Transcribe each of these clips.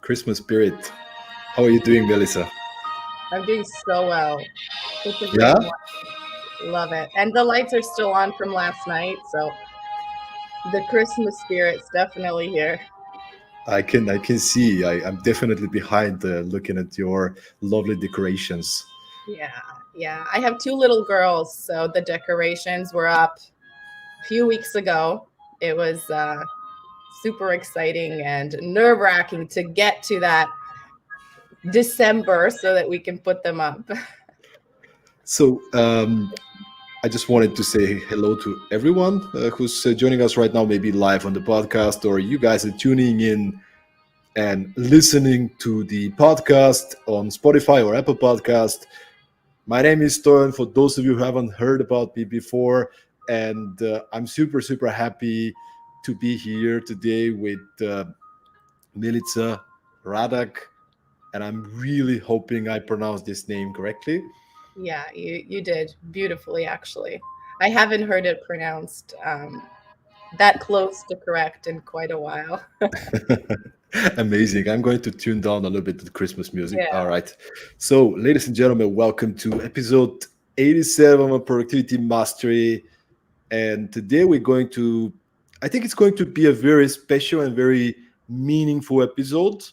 Christmas spirit. How are you doing, Melissa? I'm doing so well. Such a Yeah, great morning. Love it. And the lights are still on from last night, so the Christmas spirit's definitely here. I can see. I'm definitely behind looking at your lovely decorations. Yeah, yeah. I have two little girls, so the decorations were up a few weeks ago. It was super exciting and nerve-wracking to get to that December so that we can put them up. So I just wanted to say hello to everyone who's joining us right now, maybe live on the podcast, or you guys are tuning in and listening to the podcast on Spotify or Apple Podcast. My name is Stoyan, for those of you who haven't heard about me before, and I'm super happy to be here today with Milica Radak, and I'm really hoping I pronounced this name correctly. Yeah, you did beautifully, actually. I haven't heard it pronounced that close to correct in quite a while. Amazing. I'm going to tune down a little bit to the Christmas music. Yeah, All right. So, ladies and gentlemen, welcome to episode 87 of Productivity Mastery. And today we're going to, I think it's going to be a very special and very meaningful episode,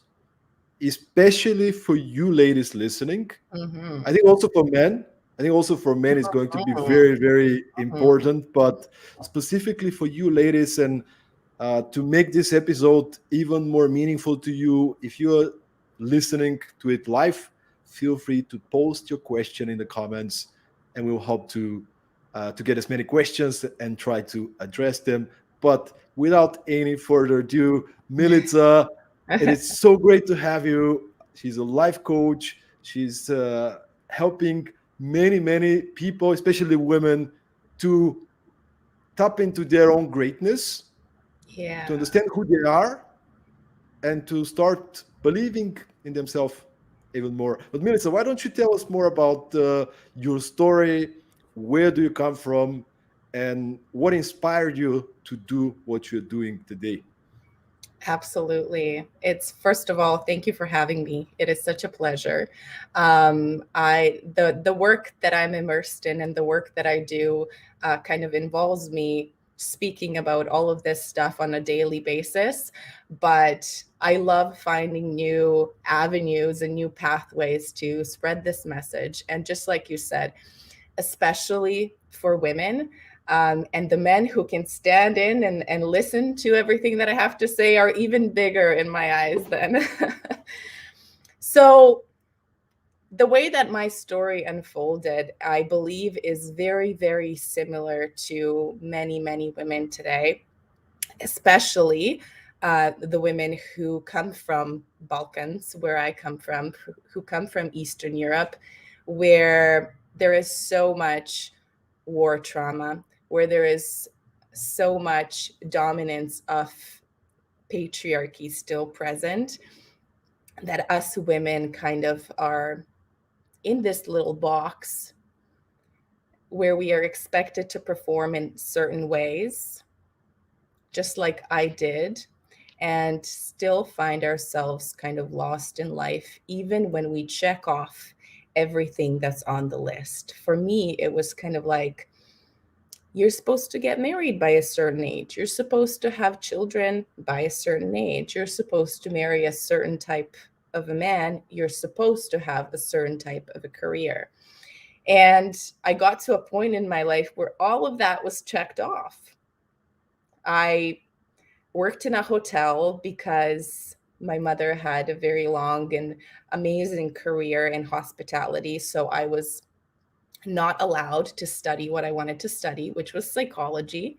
especially for you ladies listening. I hmm think also for men. I think also for men it's going to be very important, but specifically for you ladies, and to make this episode even more meaningful to you, if you're listening to it live, feel free to post your question in the comments, and we'll hope to get as many questions and try to address them. But without any further ado, Milica, it is so great to have you. She's a life coach. She's helping many people, especially women, to tap into their own greatness, to yeah, understand who they are, and to start believing in themselves even more. But Melissa, why don't you tell us more about your story? Where do you come from? And what inspired you to do what you're doing today? absolutely. It's first of all, thank you for having me. It is such a pleasure. The work that I'm immersed in and the work that I do kind of involves me speaking about all of this stuff on a daily basis. But I love finding new avenues and new pathways to spread this message. And just like you said, especially for women. And the men who can stand in and listen to everything that I have to say are even bigger in my eyes then. So, the way that my story unfolded, I believe, is very similar to many women today, especially the women who come from Balkans, where I come from, who come from Eastern Europe, where there is so much war trauma, where there is so much dominance of patriarchy still present, that us women kind of are in this little box where we are expected to perform in certain ways, just like I did, and still find ourselves kind of lost in life, even when we check off everything that's on the list. For me, it was kind of like, you're supposed to get married by a certain age. You're supposed to have children by a certain age. You're supposed to marry a certain type of a man. You're supposed to have a certain type of a career. And I got to a point in my life where all of that was checked off. I worked in a hotel because my mother had a very long and amazing career in hospitality. So I was not allowed to study what I wanted to study, which was psychology.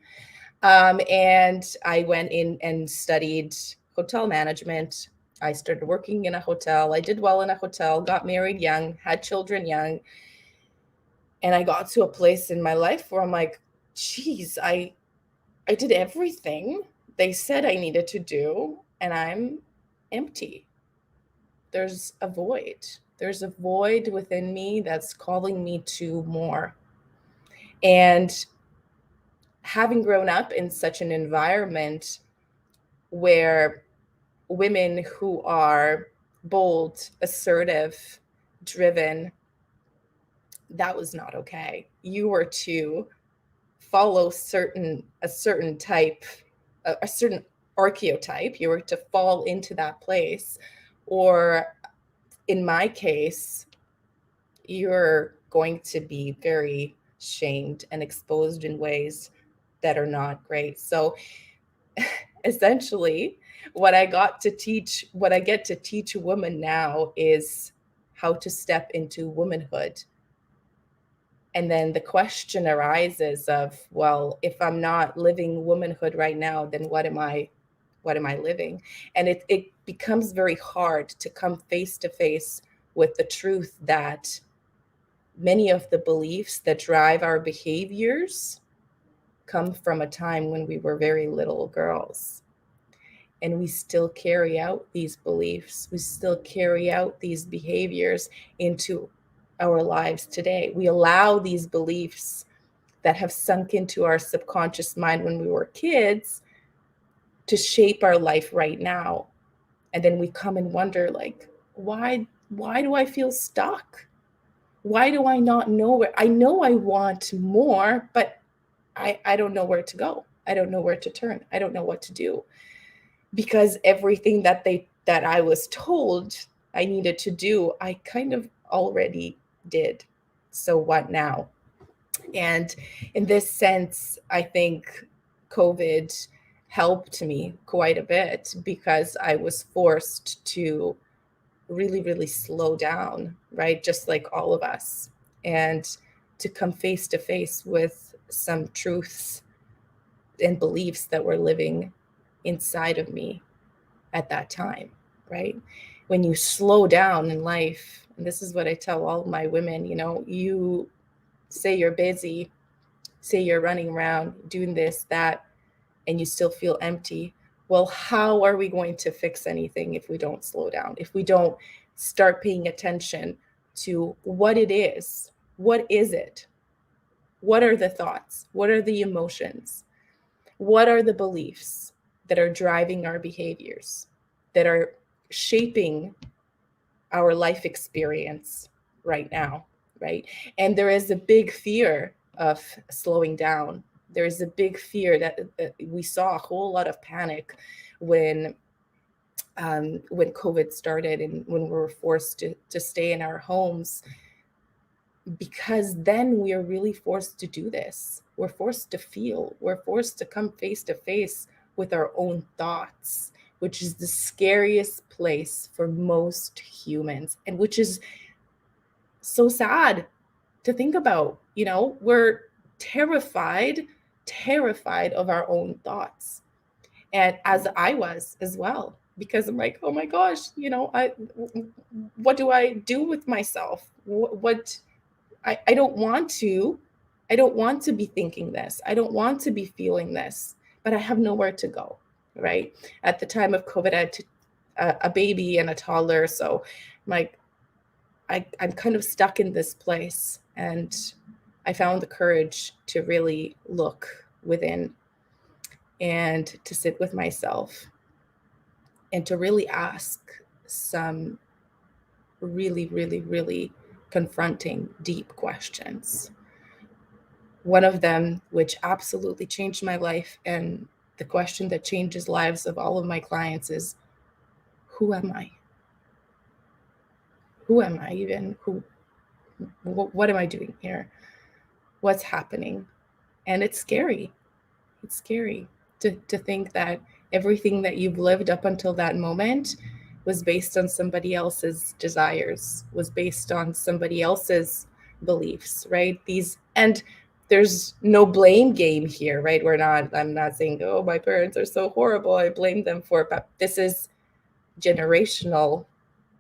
And I went in and studied hotel management. I started working in a hotel. I did well in a hotel, got married young, had children young. And I got to a place in my life where I'm like, geez, I did everything they said I needed to do, and I'm empty. There's a void. There's a void within me that's calling me to more. And having grown up in such an environment where women who are bold, assertive, driven, that was not okay. You were to follow a certain type, a certain archetype. You were to fall into that place, or in my case, you're going to be very shamed and exposed in ways that are not great. So essentially, what I get to teach women now is how to step into womanhood. And then the question arises of, well, if I'm not living womanhood right now, then what am I living? And it becomes very hard to come face to face with the truth that many of the beliefs that drive our behaviors come from a time when we were very little girls. And we still carry out these beliefs. We still carry out these behaviors into our lives today. We allow these beliefs that have sunk into our subconscious mind when we were kids to shape our life right now. And then we come and wonder, like, why do I feel stuck? Why do I not know where? I know I want more, but I don't know where to go. I don't know where to turn. I don't know what to do, because everything that I was told I needed to do, I kind of already did. So what now? And in this sense, I think COVID helped me quite a bit, because I was forced to really, really slow down, right? Just like all of us, and to come face to face with some truths and beliefs that were living inside of me at that time, right? When you slow down in life, and this is what I tell all of my women, you say you're busy, say you're running around doing this, that, and you still feel empty. Well, how are we going to fix anything if we don't slow down? If we don't start paying attention to what it is? What is it? What are the thoughts? What are the emotions? What are the beliefs that are driving our behaviors, that are shaping our life experience right now, right? And there is a big fear of slowing down. There is a big fear that we saw a whole lot of panic when COVID started, and when we were forced to stay in our homes, because then we are really forced to do this. We're forced to feel, we're forced to come face to face with our own thoughts, which is the scariest place for most humans, and which is so sad to think about. We're terrified of our own thoughts. And as I was as well, because I'm like, oh my gosh, what do I do with myself? I don't want to be thinking this. I don't want to be feeling this, but I have nowhere to go, right? At the time of COVID, I had a baby and a toddler. So I'm like, I'm kind of stuck in this place. And I found the courage to really look within, and to sit with myself, and to really ask some really, really, really confronting, deep questions. One of them, which absolutely changed my life, and the question that changes lives of all of my clients, is, who am I? Who am I even? What am I doing here? What's happening? And it's scary. It's scary to think that everything that you've lived up until that moment was based on somebody else's desires, was based on somebody else's beliefs, right? And there's no blame game here, right? I'm not saying, oh, my parents are so horrible, I blame them for it, but this is generational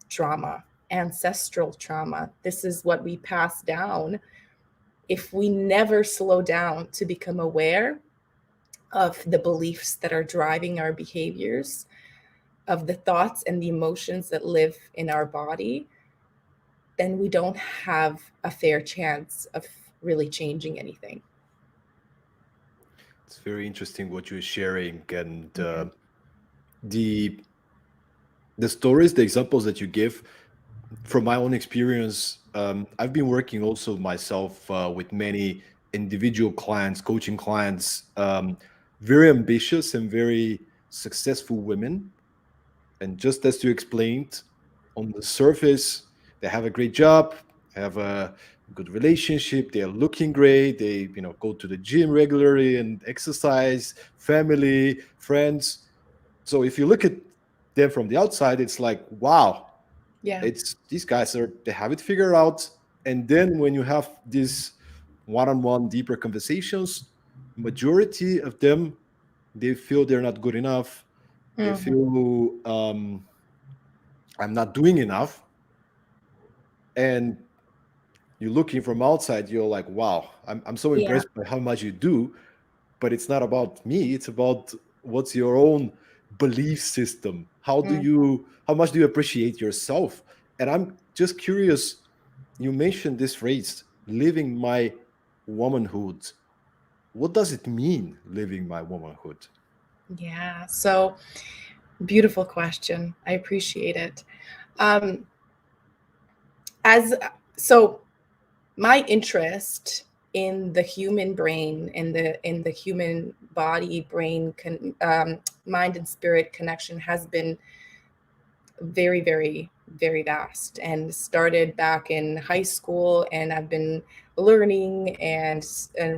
trauma, ancestral trauma. This is what we pass down. If we never slow down to become aware of the beliefs that are driving our behaviors, of the thoughts and the emotions that live in our body, then we don't have a fair chance of really changing anything. It's very interesting what you're sharing, and the the stories, the examples that you give, from my own experience, I've been working also myself with many individual clients, coaching clients, very ambitious and very successful women. And just as you explained, on the surface, they have a great job, have a good relationship, they are looking great, they go to the gym regularly and exercise, family, friends. So if you look at them from the outside, it's like, wow, Yeah. it's these guys are they have it figured out. And then when you have these one-on-one deeper conversations, majority of them, they feel they're not good enough. They Hmm. feel I'm not doing enough. And you're looking from outside, you're like, wow, I'm so Yeah. impressed by how much you do. But it's not about me, it's about what's your own belief system. Mm. How much do you appreciate yourself? And I'm just curious, you mentioned this phrase, living my womanhood. What does it mean, living my womanhood? Yeah. So beautiful question. I appreciate it. Um, as so my interest in the human brain, in the human body brain mind and spirit connection has been very, very, very vast, and started back in high school. And I've been learning and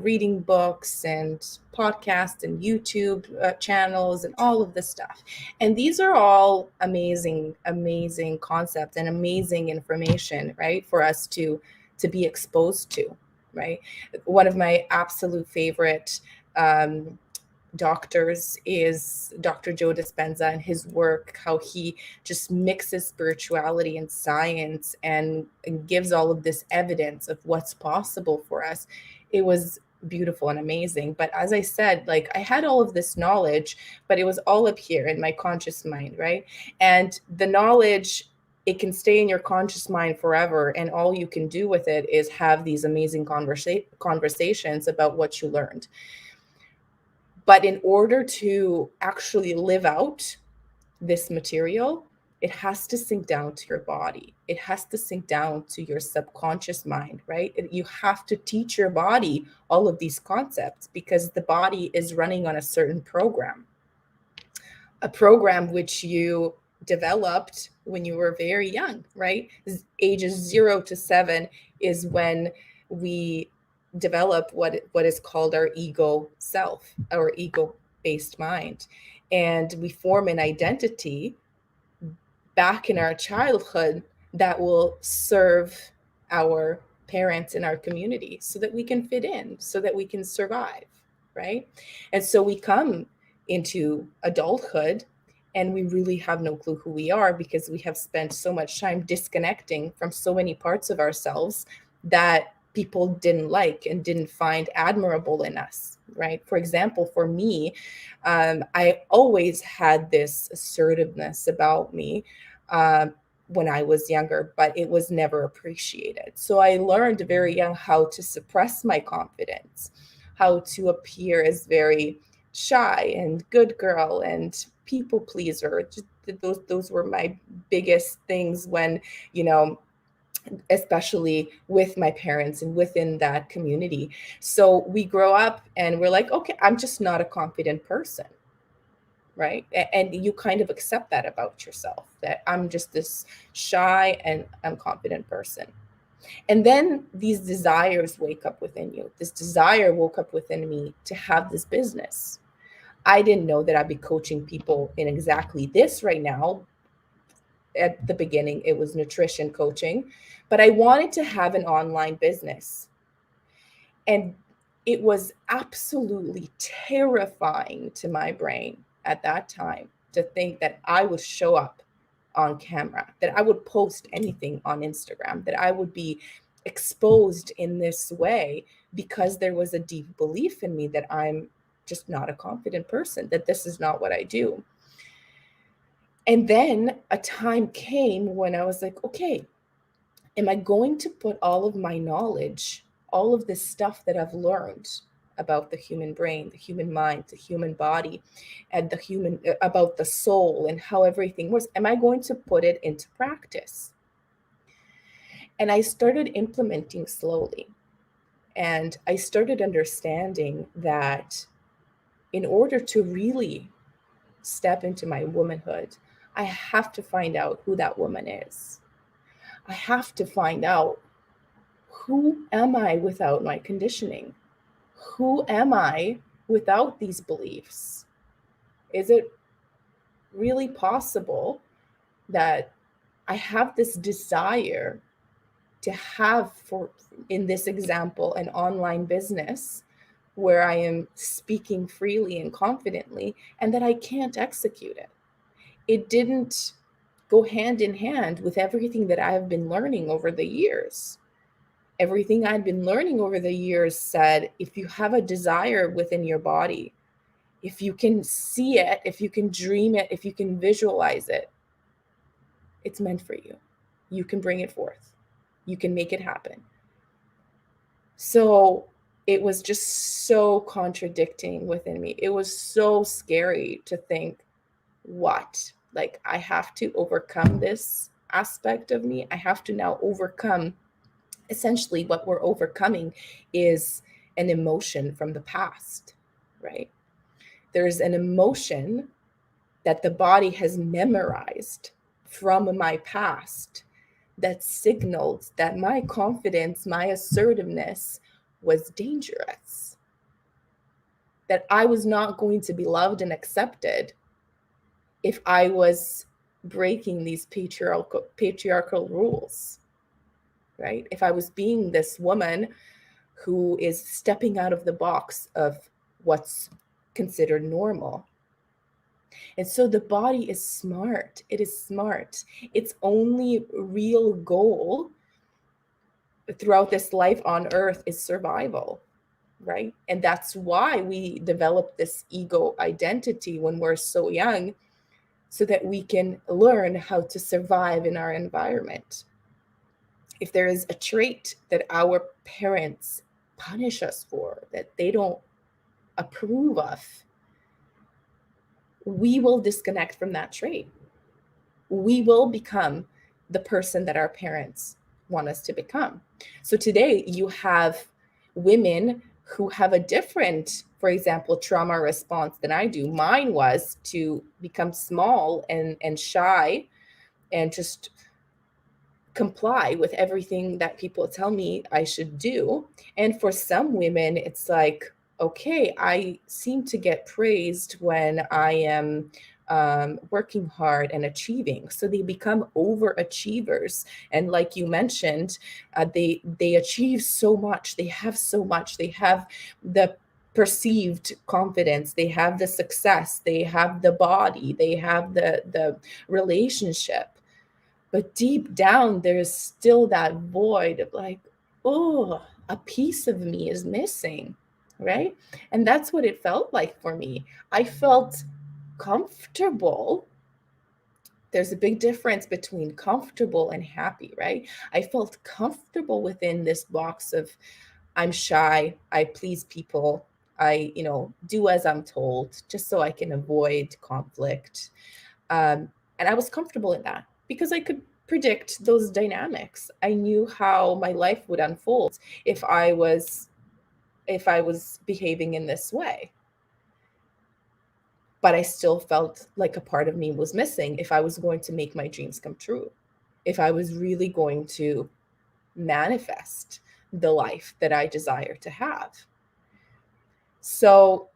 reading books and podcasts and YouTube channels and all of this stuff. And these are all amazing, amazing concepts and amazing information, right, for us to be exposed to, right? One of my absolute favorite doctors is Dr. Joe Dispenza, and his work, how he just mixes spirituality and science and gives all of this evidence of what's possible for us. It was beautiful and amazing. But as I said, like, I had all of this knowledge, but it was all up here in my conscious mind, right? And the knowledge, it can stay in your conscious mind forever, and all you can do with it is have these amazing conversations about what you learned. But in order to actually live out this material, it has to sink down to your body. It has to sink down to your subconscious mind, right? You have to teach your body all of these concepts, because the body is running on a certain program, a program which you developed when you were very young, right? Ages 0 to 7 is when we develop what is called our ego self, our ego based mind. And we form an identity back in our childhood that will serve our parents in our community, so that we can fit in, so that we can survive, right? And so we come into adulthood and we really have no clue who we are, because we have spent so much time disconnecting from so many parts of ourselves that people didn't like and didn't find admirable in us, right? For example, for me, I always had this assertiveness about me um, when I was younger, but it was never appreciated. So I learned very young how to suppress my confidence, how to appear as very shy and good girl and people pleaser. Just those were my biggest things when, you know, especially with my parents and within that community. So we grow up and we're like, okay, I'm just not a confident person, right? And you kind of accept that about yourself, that I'm just this shy and unconfident person. And then these desires wake up within you. This desire woke up within me to have this business. I didn't know that I'd be coaching people in exactly this right now. At the beginning, it was nutrition coaching, but I wanted to have an online business. And it was absolutely terrifying to my brain at that time to think that I would show up on camera, that I would post anything on Instagram, that I would be exposed in this way, because there was a deep belief in me that I'm just not a confident person, that this is not what I do. And then a time came when I was like, okay, am I going to put all of my knowledge, all of this stuff that I've learned about the human brain, the human mind, the human body, and about the soul and how everything works? Am I going to put it into practice? And I started implementing slowly. And I started understanding that in order to really step into my womanhood, I have to find out who that woman is. I have to find out, who am I without my conditioning? Who am I without these beliefs? Is it really possible that I have this desire to have, for in this example, an online business where I am speaking freely and confidently, and that I can't execute it? It didn't go hand in hand with everything that I have been learning over the years. Everything I'd been learning over the years said, if you have a desire within your body, if you can see it, if you can dream it, if you can visualize it, it's meant for you. You can bring it forth. You can make it happen. So it was just so contradicting within me. It was so scary to think, what? Like, I have to overcome this aspect of me. I have to now overcome. Essentially, what we're overcoming is an emotion from the past, right? There's an emotion that the body has memorized from my past that signaled that my confidence, my assertiveness was dangerous, that I was not going to be loved and accepted if I was breaking these patriarchal rules, right? If I was being this woman who is stepping out of the box of what's considered normal. And so the body is smart. It is smart. Its only real goal throughout this life on earth is survival, right? And that's why we develop this ego identity when we're so young, so that we can learn how to survive in our environment. If there is a trait that our parents punish us for, that they don't approve of, we will disconnect from that trait. We will become the person that our parents want us to become. So today you have women who have a different, for example, trauma response than I do. Mine was to become small and shy and just comply with everything that people tell me I should do. And for some women, it's like, okay, I seem to get praised when I am working hard and achieving. So they become overachievers. And like you mentioned, they achieve so much. They have so much. They have the perceived confidence. They have the success. They have the body. They have the relationship. But deep down, there's still that void of like, oh, a piece of me is missing, right? And that's what it felt like for me. I felt comfortable. There's a big difference between comfortable and happy, right? I felt comfortable within this box of, I'm shy, I please people, I, do as I'm told, just so I can avoid conflict. And I was comfortable in that because I could predict those dynamics. I knew how my life would unfold if I was behaving in this way. But I still felt like a part of me was missing if I was going to make my dreams come true, if I was really going to manifest the life that I desire to have. So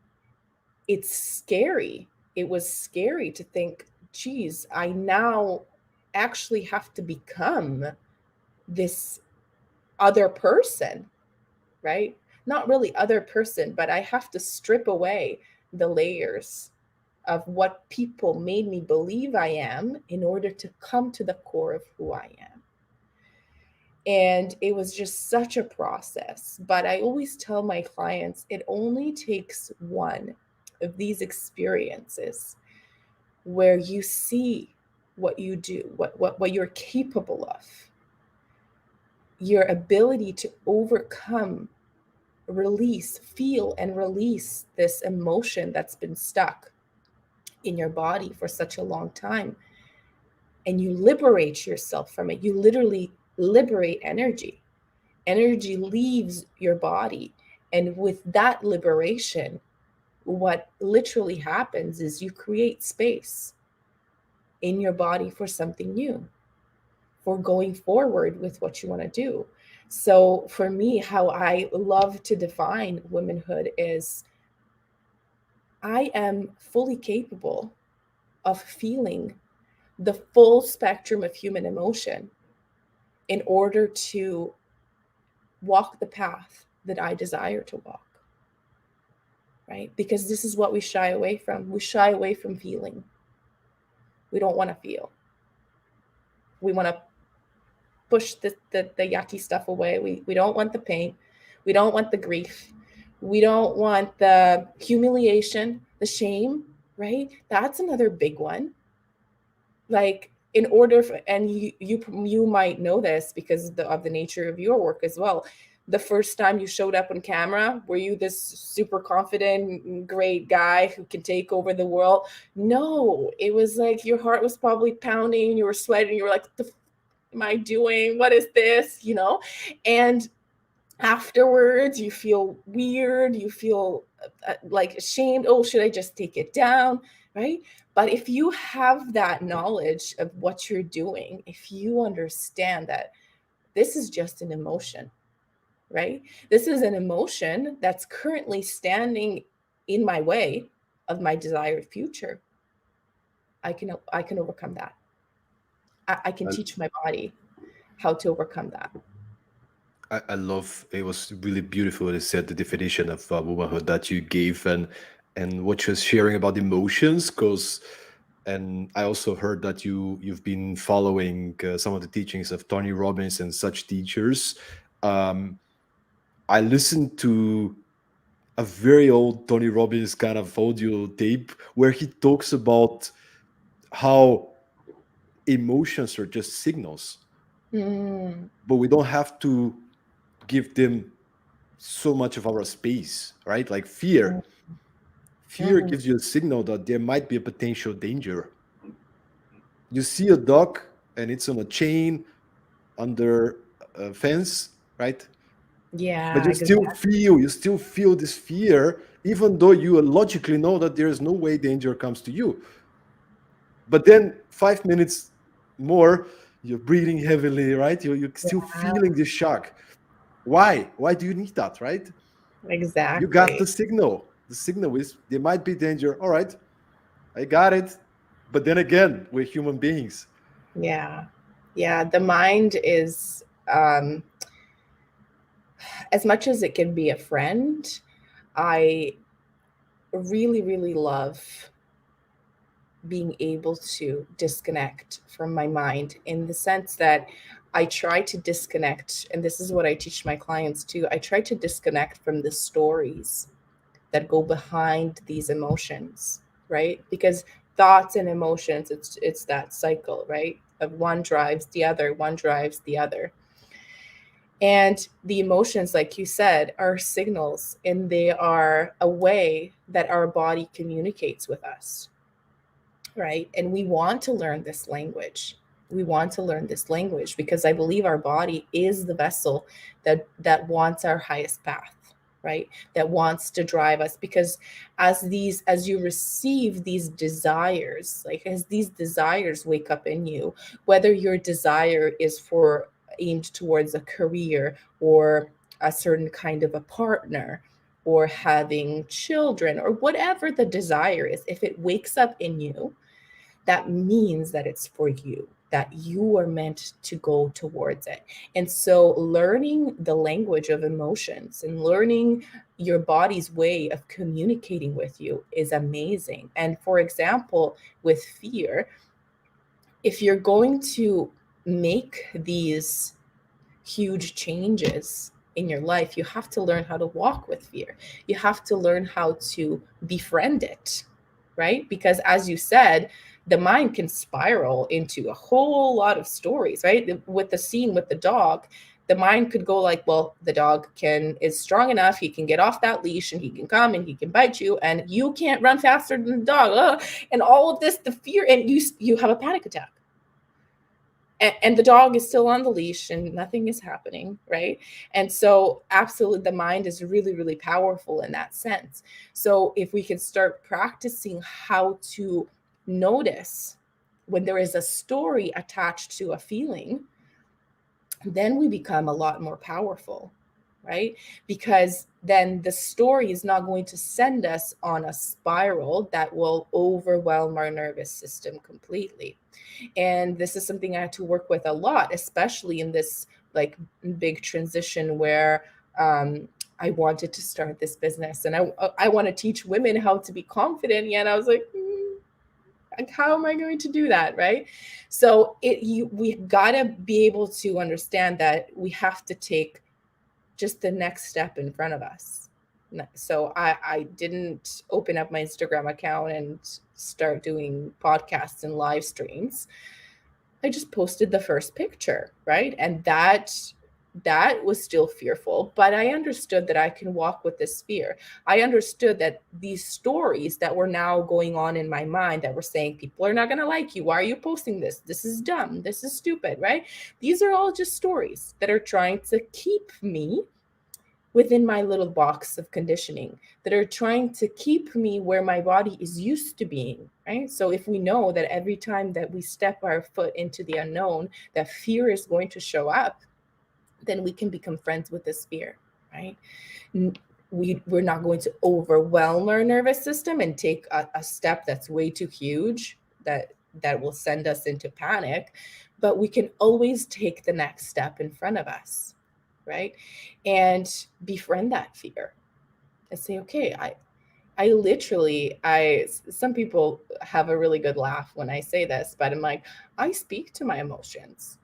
it's scary. It was scary to think, geez, I now actually have to become this other person, right? Not really other person, but I have to strip away the layers of what people made me believe I am in order to come to the core of who I am. And it was just such a process. But I always tell my clients, it only takes one of these experiences where you see what you do, what you're capable of, your ability to overcome feel and release this emotion that's been stuck in your body for such a long time, and you liberate yourself from it. You literally liberate energy. Energy leaves your body. And with that liberation, what literally happens is you create space in your body for something new, for going forward with what you want to do. So for me, how I love to define womanhood is I am fully capable of feeling the full spectrum of human emotion in order to walk the path that I desire to walk. Right? Because this is what we shy away from. We shy away from feeling. We don't want to feel. We want to push the yucky stuff away. We don't want the pain. We don't want the grief. We don't want the humiliation, the shame, right? That's another big one. Like, in order for, and you might know this because of the nature of your work as well. The first time you showed up on camera, were you this super confident, great guy who can take over the world? No, it was like your heart was probably pounding, you were sweating, you were like, what the am I doing? What is this? You know? And afterwards, you feel weird, you feel like ashamed. Oh, should I just take it down? Right? But if you have that knowledge of what you're doing, if you understand that this is just an emotion, right? This is an emotion that's currently standing in my way of my desired future. I can overcome that. I can teach my body how to overcome that. I love it. Was really beautiful. It said the definition of womanhood that you gave, and what you're sharing about emotions. Because, and I also heard that you've been following some of the teachings of Tony Robbins and such teachers. I listened to a very old Tony Robbins kind of audio tape where he talks about how emotions are just signals, but we don't have to give them so much of our space, right? Like fear. Fear gives you a signal that there might be a potential danger. You see a dog and it's on a chain under a fence, right? But Yeah, you still feel this fear, even though you logically know that there is no way danger comes to you. But then 5 minutes more, you're breathing heavily, right? You're still feeling this shock. Why? Why do you need that, right? You got exactly. the signal. The signal is there might be danger. All right, I got it. But then again, we're human beings. Yeah. Yeah. The mind is, as much as it can be a friend, I really, really love being able to disconnect from my mind, in the sense that I try to disconnect. And this is what I teach my clients too. I try to disconnect from the stories that go behind these emotions, right? Because thoughts and emotions, it's that cycle, right? Of one drives the other, one drives the other. And the emotions, like you said, are signals, and they are a way that our body communicates with us, right? And we want to learn this language. We want to learn this language because I believe our body is the vessel that wants our highest path, right? That wants to drive us. Because as you receive these desires, like as these desires wake up in you, whether your desire is for aimed towards a career, or a certain kind of a partner, or having children, or whatever the desire is, if it wakes up in you, that means that it's for you, that you are meant to go towards it. And so learning the language of emotions and learning your body's way of communicating with you is amazing. And for example, with fear, if you're going to make these huge changes in your life, you have to learn how to walk with fear. You have to learn how to befriend it, right? Because as you said, the mind can spiral into a whole lot of stories, right? With the scene with the dog, the mind could go like, well, the dog is strong enough, he can get off that leash and he can come and he can bite you, and you can't run faster than the dog. And all of this, the fear, and you have a panic attack. And the dog is still on the leash and nothing is happening, right? And so absolutely, the mind is really, really powerful in that sense. So if we can start practicing how to notice when there is a story attached to a feeling, then we become a lot more powerful, right? Because then the story is not going to send us on a spiral that will overwhelm our nervous system completely. And this is something I had to work with a lot, especially in this like big transition where I wanted to start this business, and I want to teach women how to be confident. Yeah, and I was like, how am I going to do that, right? So we gotta be able to understand that we have to take just the next step in front of us. So I didn't open up my Instagram account and start doing podcasts and live streams. I just posted the first picture, right? And that was still fearful, but I understood that I can walk with this fear. I understood that these stories that were now going on in my mind that were saying people are not going to like you, why are you posting this, this is dumb, this is stupid, right? These are all just stories that are trying to keep me within my little box of conditioning, that are trying to keep me where my body is used to being, right? So if we know that every time that we step our foot into the unknown, that fear is going to show up, then we can become friends with this fear, right? We're not going to overwhelm our nervous system and take a step that's way too huge that will send us into panic, but we can always take the next step in front of us, right? And befriend that fear and say, okay, I literally, some people have a really good laugh when I say this, but I'm like, I speak to my emotions.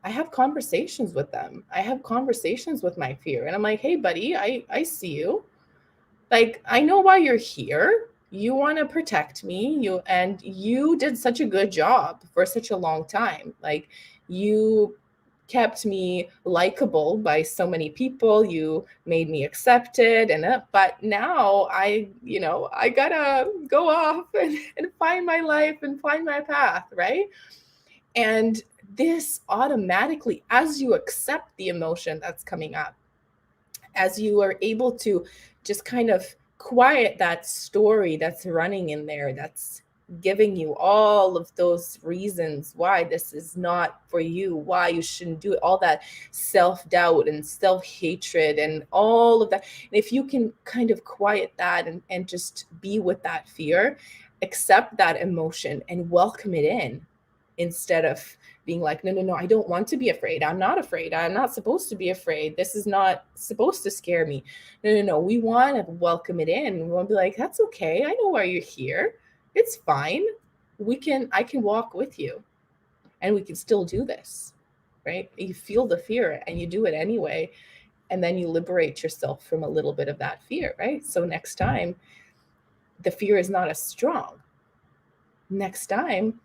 I have conversations with them. I have conversations with my fear. And I'm like, hey, buddy, I see you. Like, I know why you're here. You want to protect me. You did such a good job for such a long time. Like, you kept me likable by so many people. You made me accepted. But now I gotta go off and find my life and find my path, right? And this automatically, as you accept the emotion that's coming up, as you are able to just kind of quiet that story that's running in there, that's giving you all of those reasons why this is not for you, why you shouldn't do it, all that self-doubt and self-hatred and all of that. And if you can kind of quiet that and just be with that fear, accept that emotion and welcome it in, instead of being like, no, I don't want to be afraid. I'm not afraid. I'm not supposed to be afraid. This is not supposed to scare me. No. We want to welcome it in. We want to be like, that's okay. I know why you're here. It's fine. I can walk with you and we can still do this, right? You feel the fear and you do it anyway. And then you liberate yourself from a little bit of that fear, right? So next time, the fear is not as strong. Next time,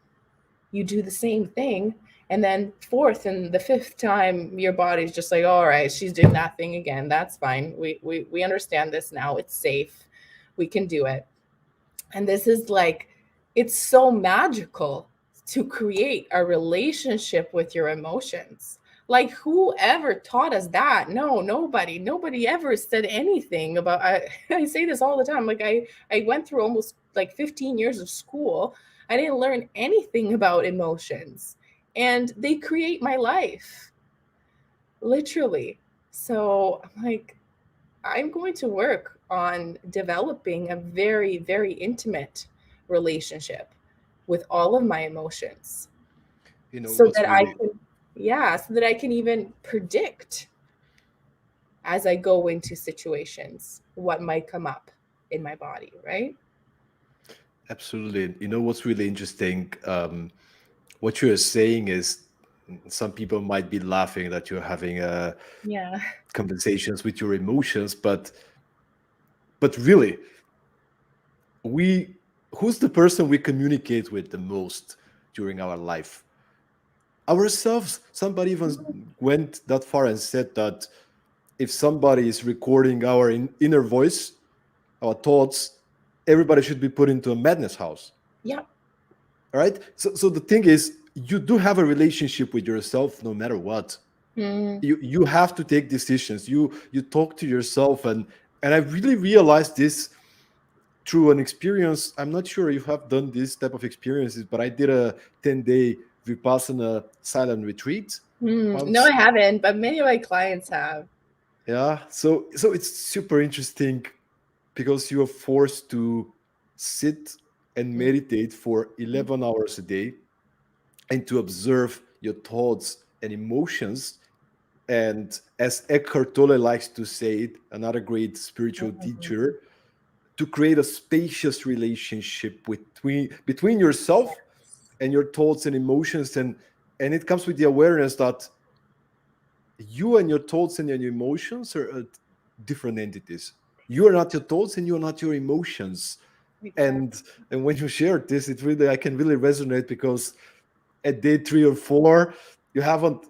you do the same thing, and then fourth and the fifth time your body's just like, all right, she's doing that thing again, that's fine, we understand this now, it's safe, we can do it. And this is like, it's so magical to create a relationship with your emotions. Like, whoever taught us that? No, nobody ever said anything about, I say this all the time, like I went through almost like 15 years of school. I didn't learn anything about emotions, and they create my life, literally. So I'm like, I'm going to work on developing a very, very intimate relationship with all of my emotions, so What's that I really can, yeah, so that I can even predict as I go into situations what might come up in my body, right? absolutely, what's really interesting, what you're saying is, some people might be laughing that you're having Yeah. conversations with your emotions, but really, who's the person we communicate with the most during our life? ourselves. Somebody even went that far and said that if somebody is recording our inner voice, our thoughts, everybody should be put into a madness house. Yeah. All right. So the thing is, you do have a relationship with yourself no matter what. Mm. You have to take decisions. You talk to yourself, and I really realized this through an experience. I'm not sure you have done this type of experiences, but I did a 10-day Vipassana silent retreat No, I once. haven't, but many of my clients have. Yeah. So it's super interesting because you are forced to sit and Mm. meditate for 11 hours a day and to observe your thoughts and emotions. And as Eckhart Tolle likes to say it, another great spiritual Mhm. teacher, to create a spacious relationship between yourself and your thoughts and emotions. And it comes with the awareness that you and your thoughts and your emotions are different entities. You are not your thoughts and you are not your emotions. Exactly. And when you shared this, it really, I can really resonate, because at day 3 or 4, you haven't,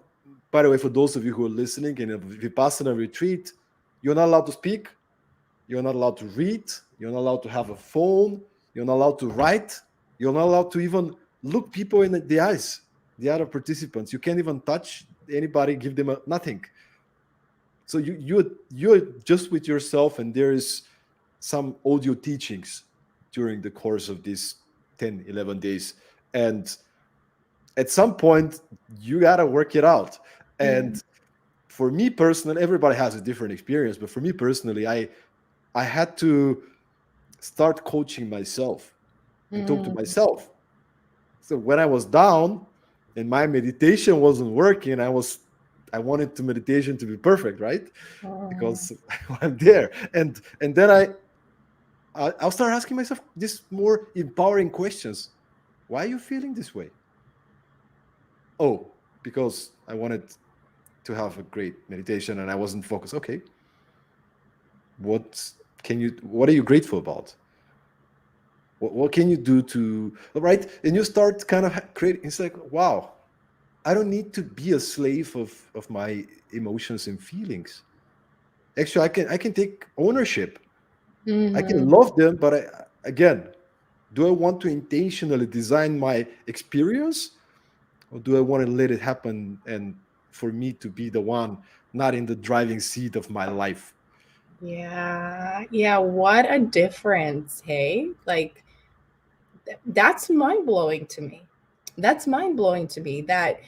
by the way, for those of you who are listening, in a Vipassana retreat, you're not allowed to speak, you're not allowed to read, you're not allowed to have a phone, you're not allowed to write, you're not allowed to even look people in the eyes, the other participants. You can't even touch anybody, give them nothing. So you're just with yourself, and there is some audio teachings during the course of these 10, 11 days. And at some point, you got to work it out. Mm. And for me personally, everybody has a different experience, but for me personally, I had to start coaching myself and talk to Mm. myself. So when I was down and my meditation wasn't working, I wanted the meditation to be perfect, right? Mm. Because I'm there. And then I'll start asking myself these more empowering questions. Why are you feeling this way? Oh, because I wanted to have a great meditation and I wasn't focused. Okay. What are you grateful about? What can you do to, right? And you start kind of creating, it's like, wow, I don't need to be a slave of my emotions and feelings. Actually, I can take ownership. I can Mhm. love them, but again, do I want to intentionally design my experience, or do I want to let it happen and for me to be the one not in the driving seat of my life? Yeah. Yeah. What a difference. Hey, like that's mind blowing to me. That's mind blowing to me that,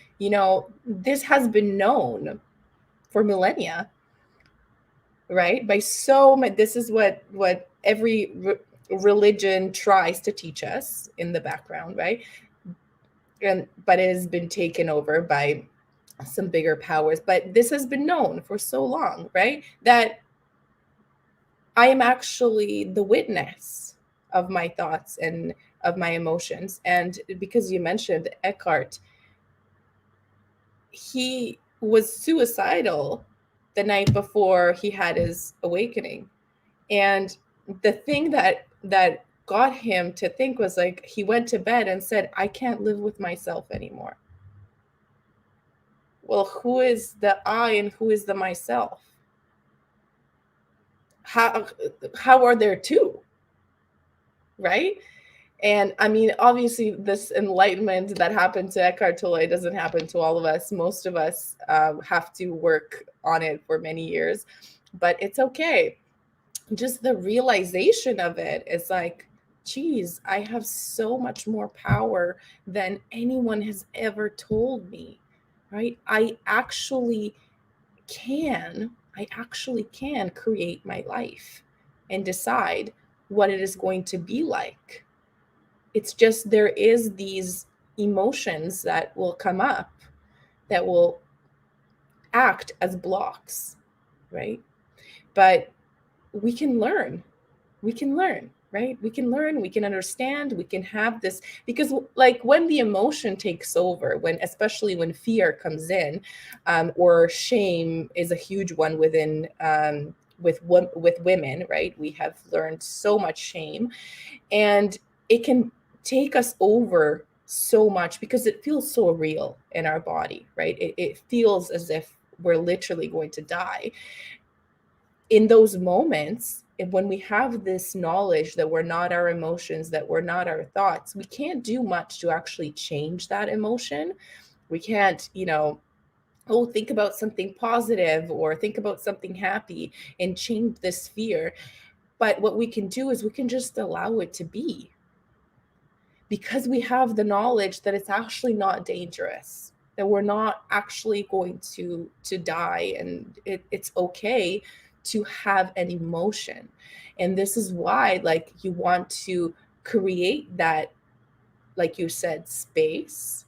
this has been known for millennia, right? By so much. This is what every religion tries to teach us in the background, right? But it has been taken over by some bigger powers. But this has been known for so long, right? That I am actually the witness of my thoughts and of my emotions. And because you mentioned Eckhart, he was suicidal the night before he had his awakening. And the thing that got him to think was like he went to bed and said, I can't live with myself anymore. Well, who is the I and who is the myself? How how are there two, right? And I mean, obviously, this enlightenment that happened to Eckhart Tolle doesn't happen to all of us. Most of us have to work on it for many years, but it's okay. Just the realization of it is like, geez, I have so much more power than anyone has ever told me, right? I actually can create my life and decide what it is going to be like. It's just there is these emotions that will come up that will act as blocks, right? But we can learn. We can learn, right? We can understand, we can have this, because like when the emotion takes over, when especially when fear comes in, or shame is a huge one within, with women, right? We have learned so much shame, and it can take us over so much because it feels so real in our body, right? It feels as if we're literally going to die. In those moments, when we have this knowledge that we're not our emotions, that we're not our thoughts, we can't do much to actually change that emotion. We can't, oh, think about something positive or think about something happy and change this fear. But what we can do is we can just allow it to be, because we have the knowledge that it's actually not dangerous, that we're not actually going to die, and it's okay to have an emotion. And this is why, like, you want to create that, like you said, space,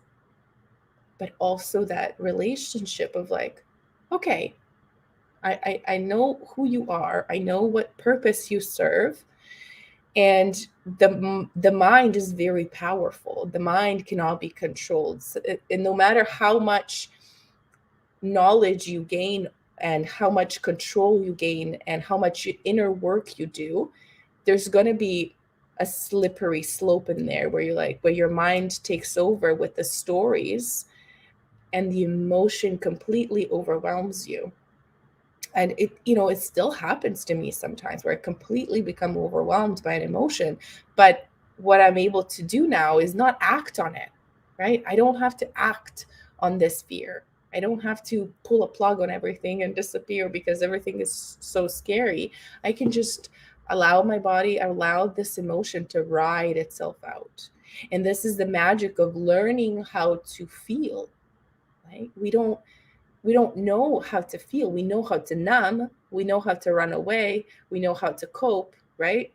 but also that relationship of like, okay, I know who you are, I know what purpose you serve. And the mind is very powerful. The mind cannot be controlled. And no matter how much knowledge you gain and how much control you gain and how much inner work you do, there's going to be a slippery slope in there where you're like, where your mind takes over with the stories and the emotion completely overwhelms you. And it still happens to me sometimes where I completely become overwhelmed by an emotion. But what I'm able to do now is not act on it, right? I don't have to act on this fear. I don't have to pull a plug on everything and disappear because everything is so scary. I can just allow my body, allow this emotion to ride itself out. And this is the magic of learning how to feel, right? We don't know how to feel. We know how to numb. We know how to run away. We know how to cope, right?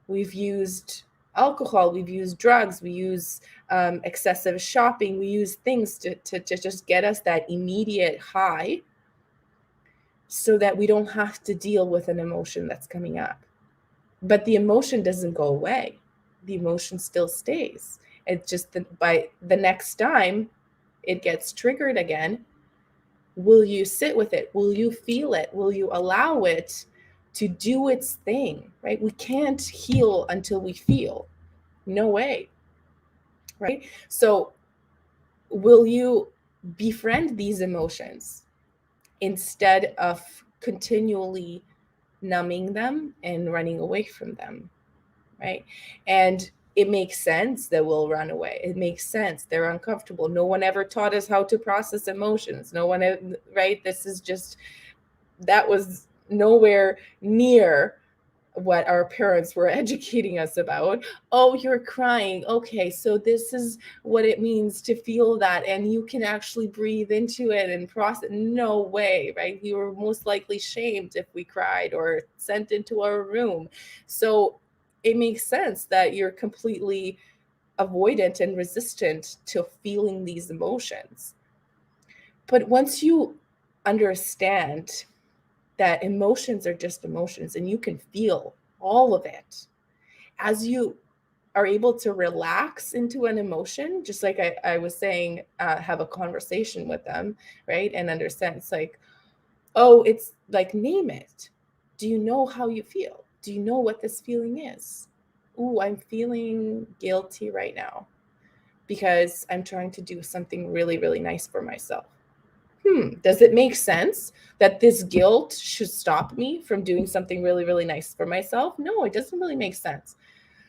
We've used alcohol. We've used drugs. We use excessive shopping. We use things to just get us that immediate high so that we don't have to deal with an emotion that's coming up. But the emotion doesn't go away. The emotion still stays. It's just that by the next time it gets triggered again, will you sit with it? Will you feel it? Will you allow it to do its thing, right? We can't heal until we feel. No way, right? So will you befriend these emotions instead of continually numbing them and running away from them, right? And it makes sense that we'll run away. It makes sense. They're uncomfortable. No one ever taught us how to process emotions. No one, right? That was nowhere near what our parents were educating us about. Oh, you're crying. Okay, so this is what it means to feel that. And you can actually breathe into it and process. No way, right? We were most likely shamed if we cried or sent into our room. So it makes sense that you're completely avoidant and resistant to feeling these emotions. But once you understand that emotions are just emotions and you can feel all of it, as you are able to relax into an emotion, just like I was saying, have a conversation with them, right? And understand, it's like, oh, it's like, name it. Do you know how you feel? Do you know what this feeling is? Ooh, I'm feeling guilty right now because I'm trying to do something really, really nice for myself. Does it make sense that this guilt should stop me from doing something really, really nice for myself? No, it doesn't really make sense.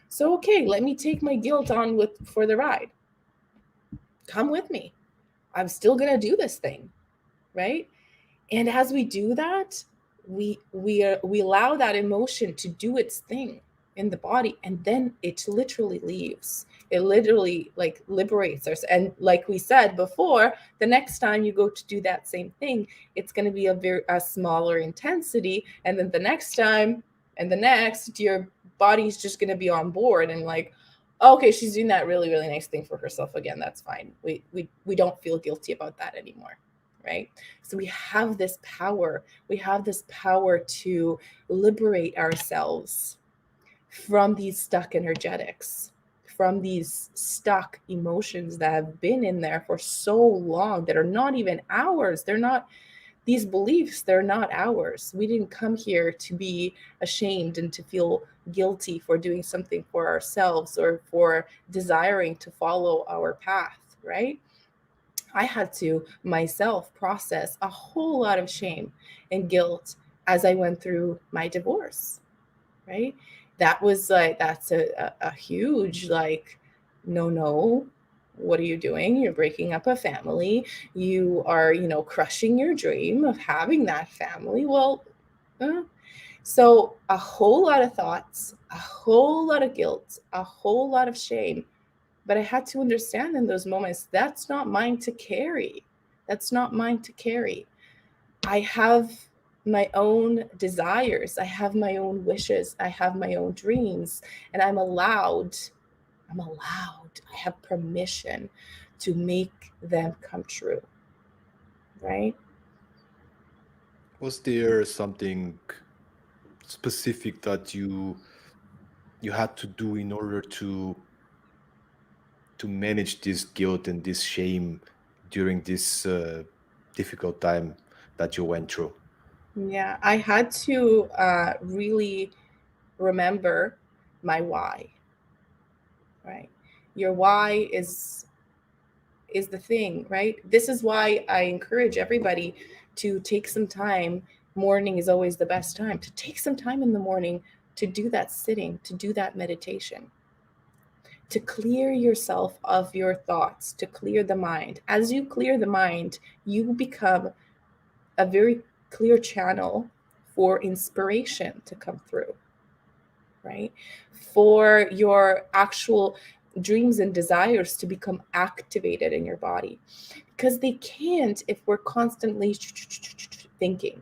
So, okay, let me take my guilt on for the ride. Come with me. I'm still going to do this thing, right? And as we do that, we allow that emotion to do its thing in the body, and then it literally leaves. It literally like liberates us. And like we said before, the next time you go to do that same thing, it's going to be a smaller intensity, and then the next time and the next, your body's just going to be on board and like, okay, she's doing that really, really nice thing for herself again. That's fine. We don't feel guilty about that anymore. Right? So we have this power. We have this power to liberate ourselves from these stuck energetics, from these stuck emotions that have been in there for so long, that are not even ours. these beliefs, they're not ours. We didn't come here to be ashamed and to feel guilty for doing something for ourselves or for desiring to follow our path, right? I had to myself process a whole lot of shame and guilt as I went through my divorce, right? That was like, that's a huge, like, no, what are you doing? You're breaking up a family. You are, crushing your dream of having that family. Well, so a whole lot of thoughts, a whole lot of guilt, a whole lot of shame. But I had to understand in those moments, that's not mine to carry. That's not mine to carry. I have my own desires. I have my own wishes. I have my own dreams. And I'm allowed, I have permission to make them come true. Right? Was there something specific that you had to do in order to manage this guilt and this shame during this difficult time that you went through? Yeah, I had to really remember my why. Right? Your why is the thing, right? This is why I encourage everybody to take some time. Morning is always the best time to take some time in the morning to do that sitting, to do that meditation, to clear yourself of your thoughts, to clear the mind. As you clear the mind, you become a very clear channel for inspiration to come through, right? For your actual dreams and desires to become activated in your body, because they can't if we're constantly thinking.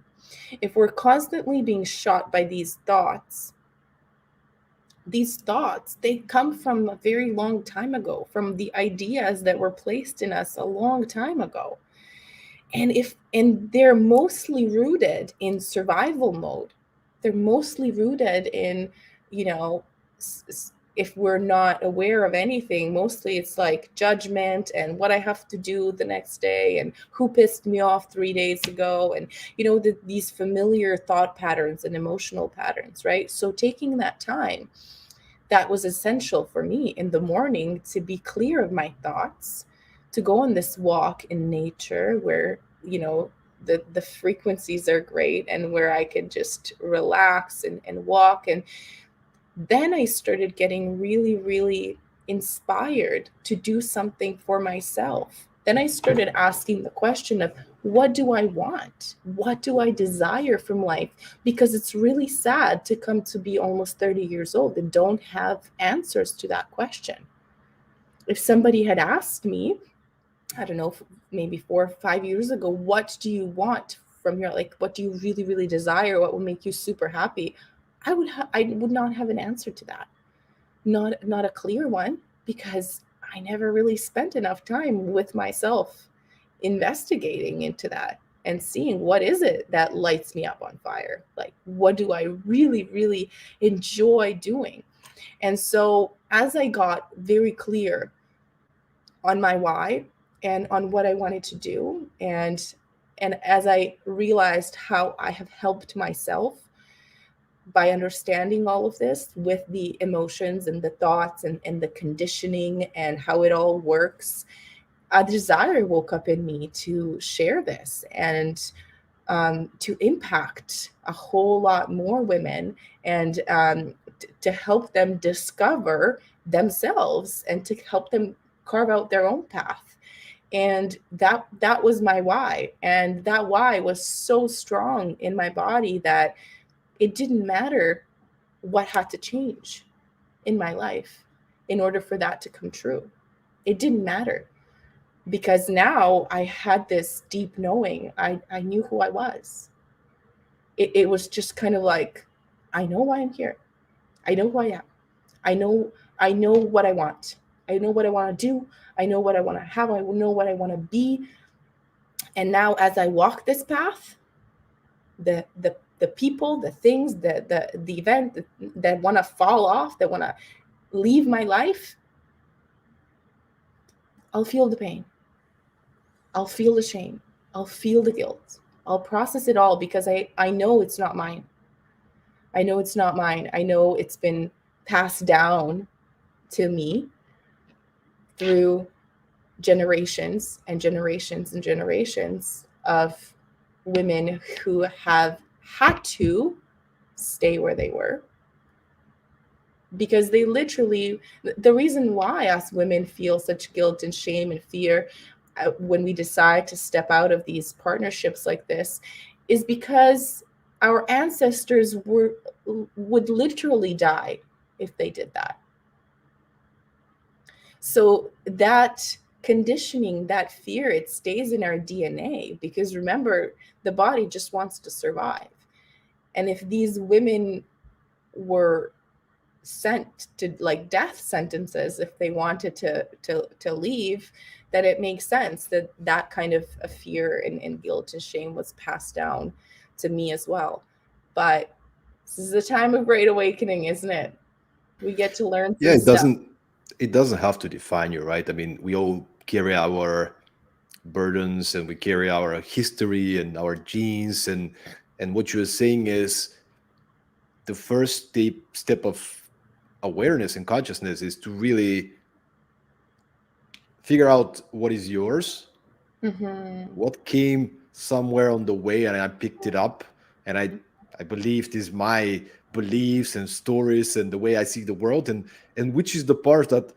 If we're constantly being shot by these thoughts, they come from a very long time ago, from the ideas that were placed in us a long time ago. And they're mostly rooted in survival mode. They're mostly rooted in, you know, if we're not aware of anything, mostly it's like judgment and what I have to do the next day and who pissed me off 3 days ago, and these familiar thought patterns and emotional patterns, right? So taking that time, that was essential for me in the morning to be clear of my thoughts, to go on this walk in nature where, the frequencies are great and where I could just relax and walk. And then I started getting really, really inspired to do something for myself. Then I started asking the question of, what do I want? What do I desire from life? Because it's really sad to come to be almost 30 years old and don't have answers to that question. If somebody had asked me, I don't know, maybe 4 or 5 years ago, what do you want from your, like, what do you really, really desire? What will make you super happy? I would not have an answer to that. Not a clear one, because I never really spent enough time with myself investigating into that and seeing what is it that lights me up on fire. Like, what do I really, really enjoy doing? And so as I got very clear on my why and on what I wanted to do, and as I realized how I have helped myself by understanding all of this with the emotions and the thoughts and the conditioning and how it all works, a desire woke up in me to share this and to impact a whole lot more women, and to help them discover themselves and to help them carve out their own path. And that was my why. And that why was so strong in my body that it didn't matter what had to change in my life in order for that to come true. It didn't matter, because now I had this deep knowing. I knew who I was. It was just kind of like, I know why I'm here. I know who I am. I know what I want. I know what I want to do. I know what I want to have. I know what I want to be. And now as I walk this path, the people, the things, the event that want to fall off, that want to leave my life, I'll feel the pain. I'll feel the shame. I'll feel the guilt. I'll process it all, because I know it's not mine. I know it's not mine. I know it's been passed down to me through generations and generations and generations of women who have had to stay where they were, because they literally, the reason why us women feel such guilt and shame and fear when we decide to step out of these partnerships like this is because our ancestors would literally die if they did that. So that conditioning, that fear, it stays in our DNA, because remember, the body just wants to survive. And if these women were sent to like death sentences if they wanted to leave, then it makes sense that that kind of a fear and guilt and shame was passed down to me as well. But this is a time of great awakening, isn't it? We get to learn Yeah, some stuff. it doesn't have to define you, right? I mean, we all carry our burdens and we carry our history and our genes, and what you're saying is the first step of awareness and consciousness is to really figure out what is yours, Mm-hmm. what came somewhere on the way, and I picked it up, and I believe this is my beliefs and stories and the way I see the world, and which is the part that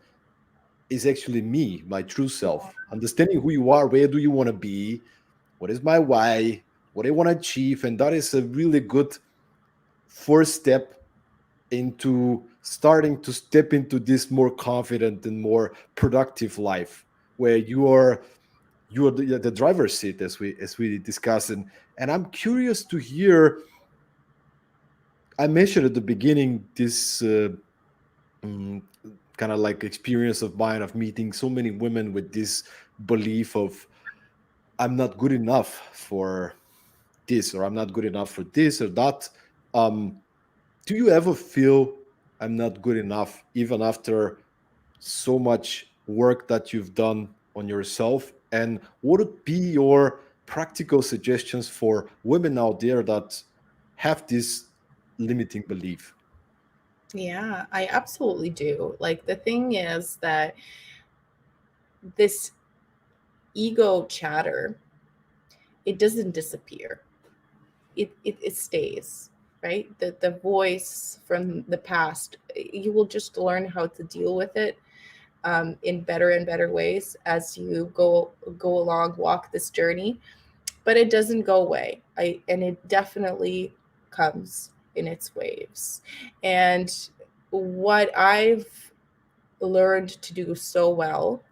is actually me, my true self. Understanding who you are, where do you want to be, what is my why, what I want to achieve, and that is a really good first step into starting to step into this more confident and more productive life where you are the driver's seat, as we discussed. And I'm curious to hear, I mentioned at the beginning this mm, kind of like experience of mine of meeting so many women with this belief of I'm not good enough for this, or I'm not good enough for this or that. um, do you ever feel I'm not good enough even after so much work that you've done on yourself? And what would be your practical suggestions for women out there that have this limiting belief? Yeah, I absolutely do. Like, the thing is that this ego chatter, it doesn't disappear. It stays, right? The voice from the past, you will just learn how to deal with it in better and better ways as you go along, walk this journey. But it doesn't go away. And it definitely comes in its waves. And what I've learned to do so well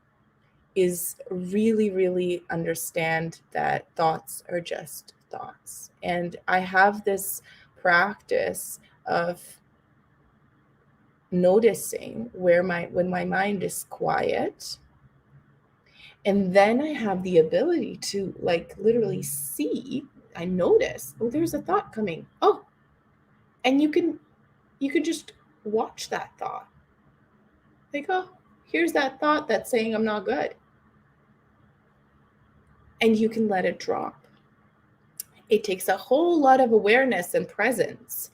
is really, really understand that thoughts are just thoughts. And I have this practice of noticing when my mind is quiet, and then I have the ability to like literally see, I notice, oh, there's a thought coming. Oh, and you can just watch that thought. Like, oh, here's that thought that's saying I'm not good. And you can let it drop. It takes a whole lot of awareness and presence.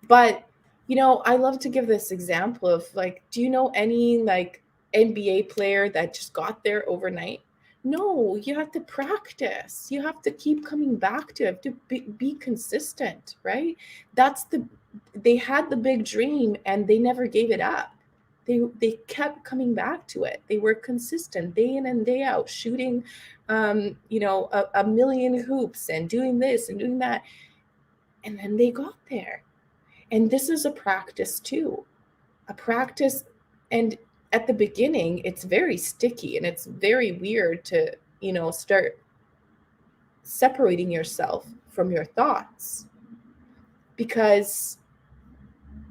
But, I love to give this example of like, do you know any like NBA player that just got there overnight? No, you have to practice. You have to keep coming back to it, to be consistent, right? They had the big dream and they never gave it up. They kept coming back to it. They were consistent day in and day out, shooting, a million hoops and doing this and doing that. And then they got there. And this is a practice too. A practice. And at the beginning, it's very sticky and it's very weird to, start separating yourself from your thoughts, because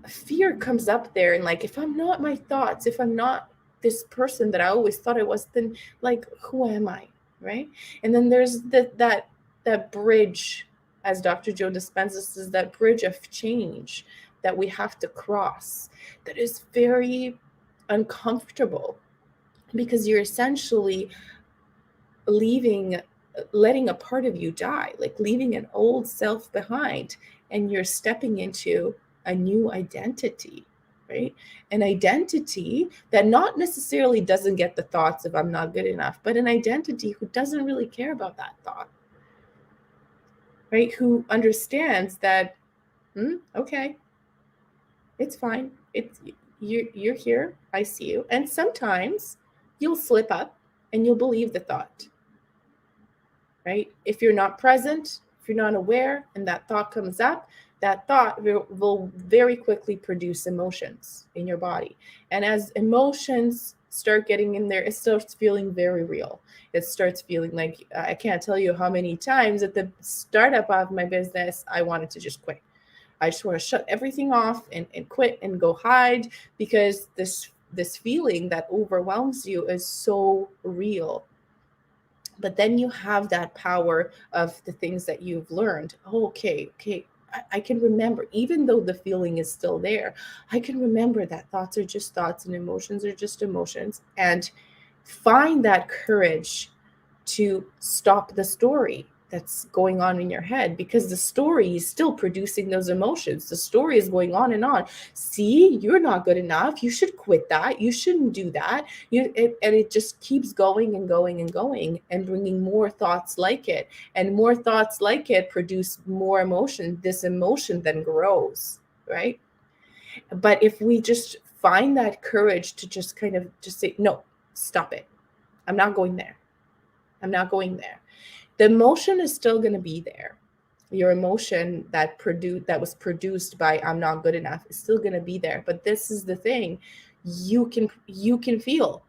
fear comes up there. And like, if I'm not my thoughts, if I'm not this person that I always thought I was, then like, who am I? Right. And then there's that bridge, as Dr. Joe Dispenza says, that bridge of change that we have to cross, that is very uncomfortable, because you're essentially leaving letting a part of you die, like leaving an old self behind, and you're stepping into a new identity, right? An identity that not necessarily doesn't get the thoughts of I'm not good enough, but an identity who doesn't really care about that thought, right? Who understands that, okay, it's fine. You're here. I see you. And sometimes you'll slip up and you'll believe the thought, right? If you're not present, if you're not aware, and that thought comes up, that thought will very quickly produce emotions in your body. And as emotions start getting in there, it starts feeling very real. It starts feeling like, I can't tell you how many times at the startup of my business, I wanted to just quit. I just want to shut everything off and quit and go hide, because this feeling that overwhelms you is so real. But then you have that power of the things that you've learned. Oh, okay, I can remember, even though the feeling is still there, I can remember that thoughts are just thoughts and emotions are just emotions, and find that courage to stop the story that's going on in your head, because the story is still producing those emotions. The story is going on and on. See, you're not good enough. You should quit that. You shouldn't do that. And it just keeps going and going and going, and bringing more thoughts like it. And more thoughts like it produce more emotion. This emotion then grows, right? But if we just find that courage to just kind of just say, no, stop it. I'm not going there. I'm not going there. The emotion is still going to be there. Your emotion that was produced by I'm not good enough is still going to be there. But this is the thing. You can feel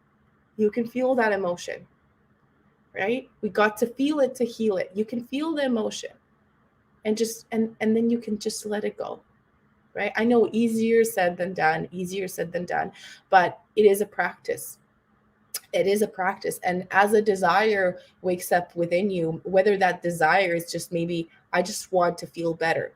that emotion, right? We got to feel it to heal it. You can feel the emotion, and then you can just let it go, right? I know easier said than done, but it is a practice. It is a practice. And as a desire wakes up within you, whether that desire is just maybe, I just want to feel better.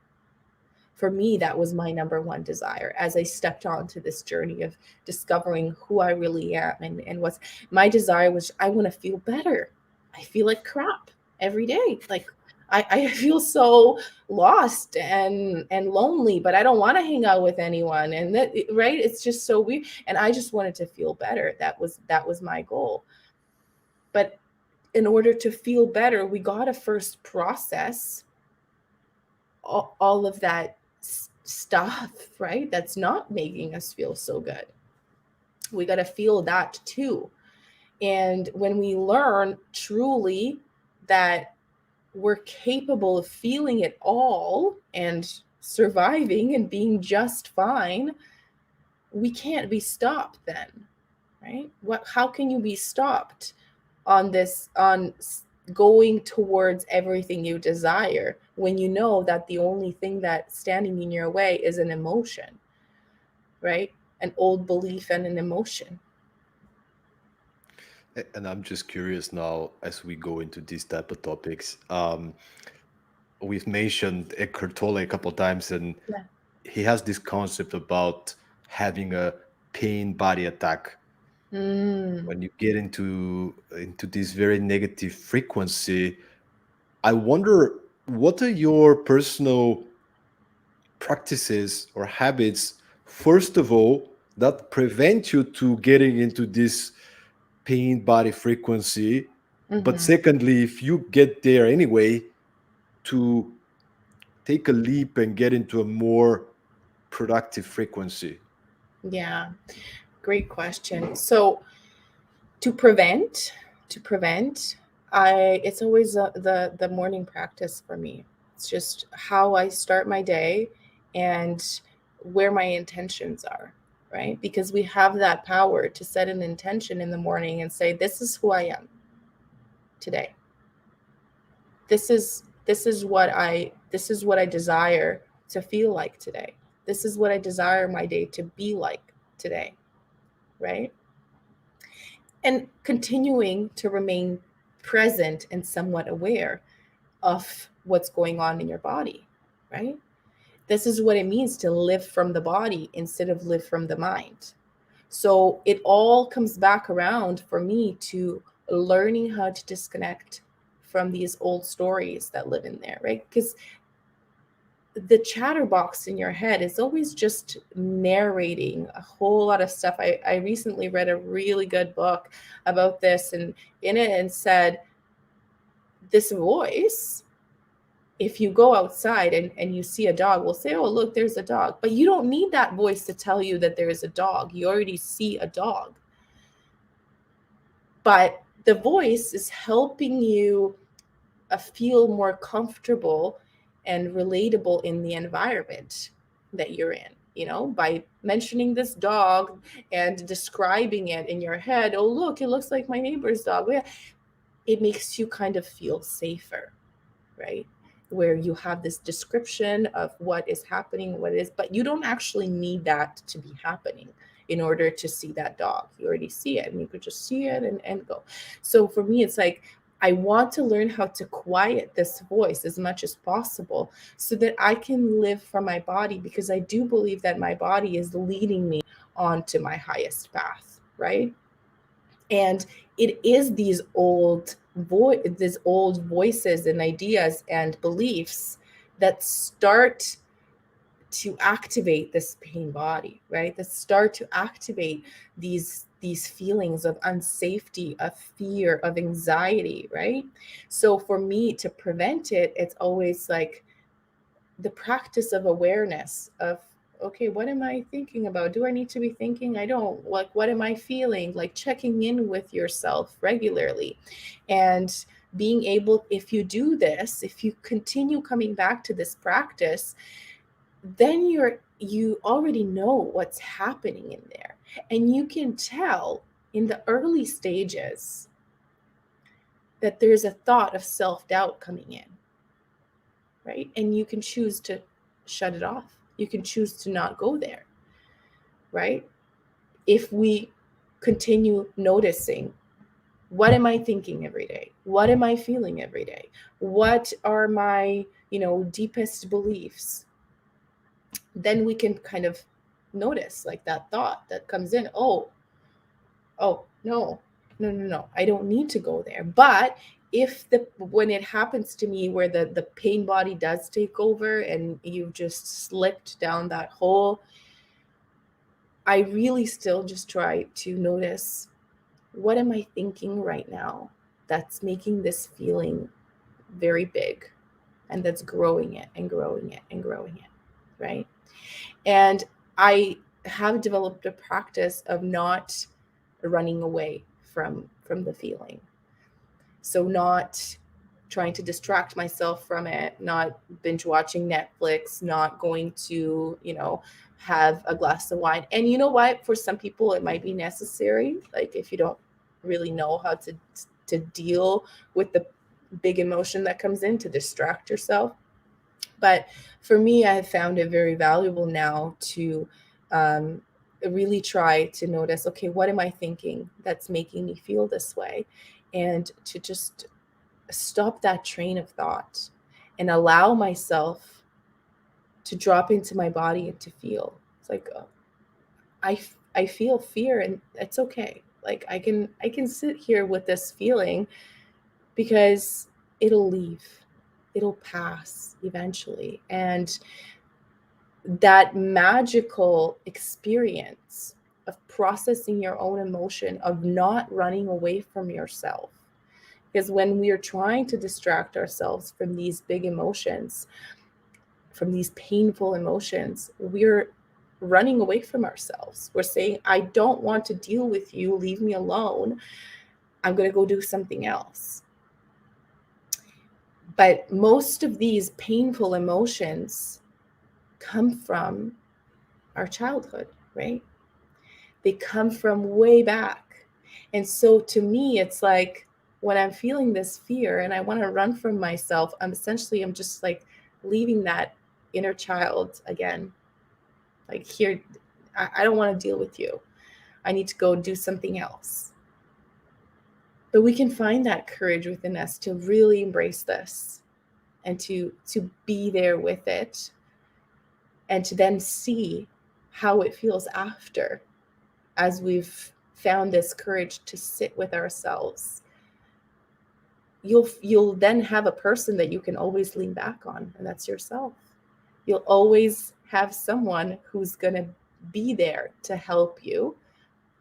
For me, that was my number one desire as I stepped onto this journey of discovering who I really am. And what's my desire was, I want to feel better. I feel like crap every day. Like I feel so lost and lonely, but I don't want to hang out with anyone. And that, right? It's just so weird. And I just wanted to feel better. That was my goal. But in order to feel better, we got to first process all of that stuff, right? That's not making us feel so good. We got to feel that too. And when we learn truly that we're capable of feeling it all and surviving and being just fine, we can't be stopped then, right? How can you be stopped on going towards everything you desire when you know that the only thing that's standing in your way is an emotion, right? An old belief and an emotion. And I'm just curious now, as we go into these type of topics. We've mentioned Eckhart Tolle a couple of times, and Yeah. he has this concept about having a pain body attack. When you get into this very negative frequency, I wonder, what are your personal practices or habits, first of all, that prevent you to getting into this pain body frequency, but secondly, if you get there anyway, to take a leap and get into a more productive frequency? Yeah, great question. So to prevent, it's always the morning practice for me. It's just how I start my day and where my intentions are, right? Because we have that power to set an intention in the morning and say, this is who I am today. This is what I desire to feel like today. This is what I desire my day to be like today, right? And continuing to remain present and somewhat aware of what's going on in your body, right? This is what it means to live from the body instead of live from the mind. So it all comes back around for me to learning how to disconnect from these old stories that live in there, right? Because the chatterbox in your head is always just narrating a whole lot of stuff. I recently read a really good book about this, and in it and said, this voice, if you go outside and you see a dog, will say, oh, look, there's a dog. But you don't need that voice to tell you that there is a dog. You already see a dog. But the voice is helping you feel more comfortable and relatable in the environment that you're in, you know, by mentioning this dog and describing it in your head. Oh, look, it looks like my neighbor's dog. It makes you kind of feel safer, right? Where you have this description of what is happening, what is, but you don't actually need that to be happening in order to see that dog. You already see it, and you could just see it and go. So for me, it's like, I want to learn how to quiet this voice as much as possible so that I can live from my body, because I do believe that my body is leading me onto my highest path, right? And it is these old voices and ideas and beliefs that start to activate this pain body, right? That start to activate these feelings of unsafety, of fear, of anxiety, right? So for me to prevent it, it's always like the practice of awareness of, okay, what am I thinking about? Do I need to be thinking? I don't. Like, what am I feeling? Like checking in with yourself regularly. And being able, if you do this, if you continue coming back to this practice, then you already know what's happening in there. And you can tell in the early stages that there's a thought of self-doubt coming in, right? And you can choose to shut it off. You can choose to not go there, right? If we continue noticing, what am I thinking every day? What am I feeling every day? What are my, deepest beliefs? Then we can kind of notice like that thought that comes in. Oh, no, I don't need to go there. But when it happens to me where the pain body does take over and you've just slipped down that hole, I really still just try to notice, what am I thinking right now that's making this feeling very big, and that's growing it and growing it and growing it, right? And I have developed a practice of not running away from the feeling. So not trying to distract myself from it, not binge watching Netflix, not going to, have a glass of wine. And you know what? For some people, it might be necessary. Like if you don't really know how to deal with the big emotion that comes in, to distract yourself. But for me, I have found it very valuable now to really try to notice, okay, what am I thinking that's making me feel this way? And to just stop that train of thought and allow myself to drop into my body and to feel. It's like, I feel fear, and it's okay. Like I can sit here with this feeling, because it'll leave. It'll pass eventually. And that magical experience of processing your own emotion, of not running away from yourself. Because when we are trying to distract ourselves from these big emotions, from these painful emotions, we're running away from ourselves. We're saying, I don't want to deal with you. Leave me alone. I'm going to go do something else. But most of these painful emotions come from our childhood, right? They come from way back. And so to me, it's like when I'm feeling this fear and I want to run from myself, I'm just like leaving that inner child again. Like, here, I don't want to deal with you. I need to go do something else. But we can find that courage within us to really embrace this and to be there with it, and to then see how it feels after, as we've found this courage to sit with ourselves you'll then have a person that you can always lean back on, and that's yourself. You'll always have someone who's going to be there to help you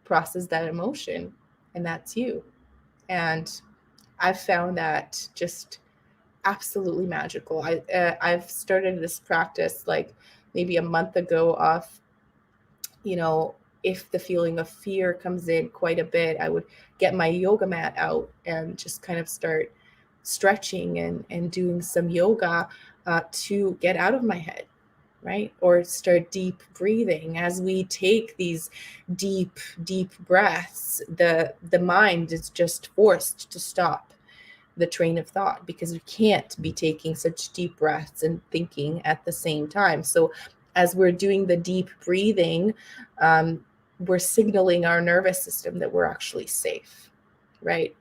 process that emotion, and that's you. And I've found that just absolutely magical. I've started this practice like maybe a month ago of, you know, if the feeling of fear comes in quite a bit, I would get my yoga mat out and just kind of start stretching and doing some yoga to get out of my head, right? Or start deep breathing. As we take these deep, deep breaths, the mind is just forced to stop the train of thought, because we can't be taking such deep breaths and thinking at the same time. So as we're doing the deep breathing, we're signaling our nervous system that we're actually safe, right?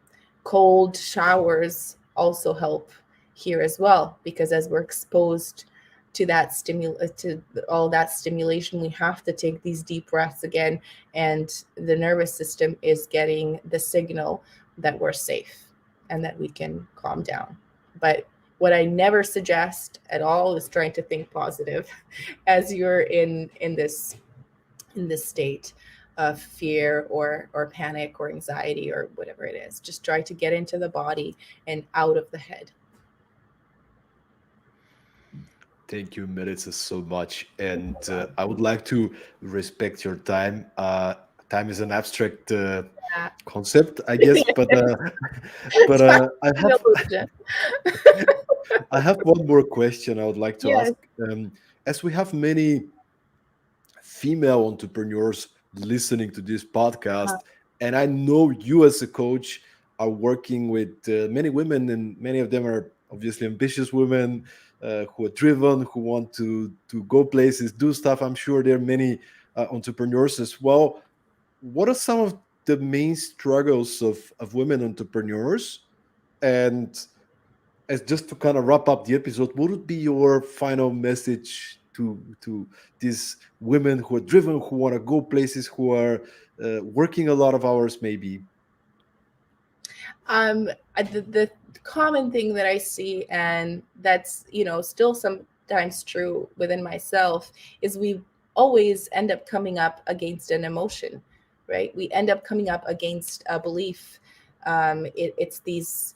Cold showers also help here as well, because as we're exposed to all that stimulation, we have to take these deep breaths again, and the nervous system is getting the signal that we're safe and that we can calm down. But what I never suggest at all is trying to think positive as you're in this state of fear or panic or anxiety or whatever it is. Just try to get into the body and out of the head. Thank you, Melissa, so much. And I would like to respect your time. Time is an abstract Yeah. concept, I guess, but I have I have one more question I would like to Yes. ask. As we have many female entrepreneurs listening to this podcast, and I know you as a coach are working with many women, and many of them are obviously ambitious women who are driven, who want to go places, do stuff. I'm sure there are many entrepreneurs as well. What are some of the main struggles of women entrepreneurs? And as just to kind of wrap up the episode, what would be your final message to these women who are driven, who want to go places, who are working a lot of hours, maybe? The common thing that I see, and that's, you know, still sometimes true within myself, is we always end up coming up against an emotion, right? We end up coming up against a belief. It's these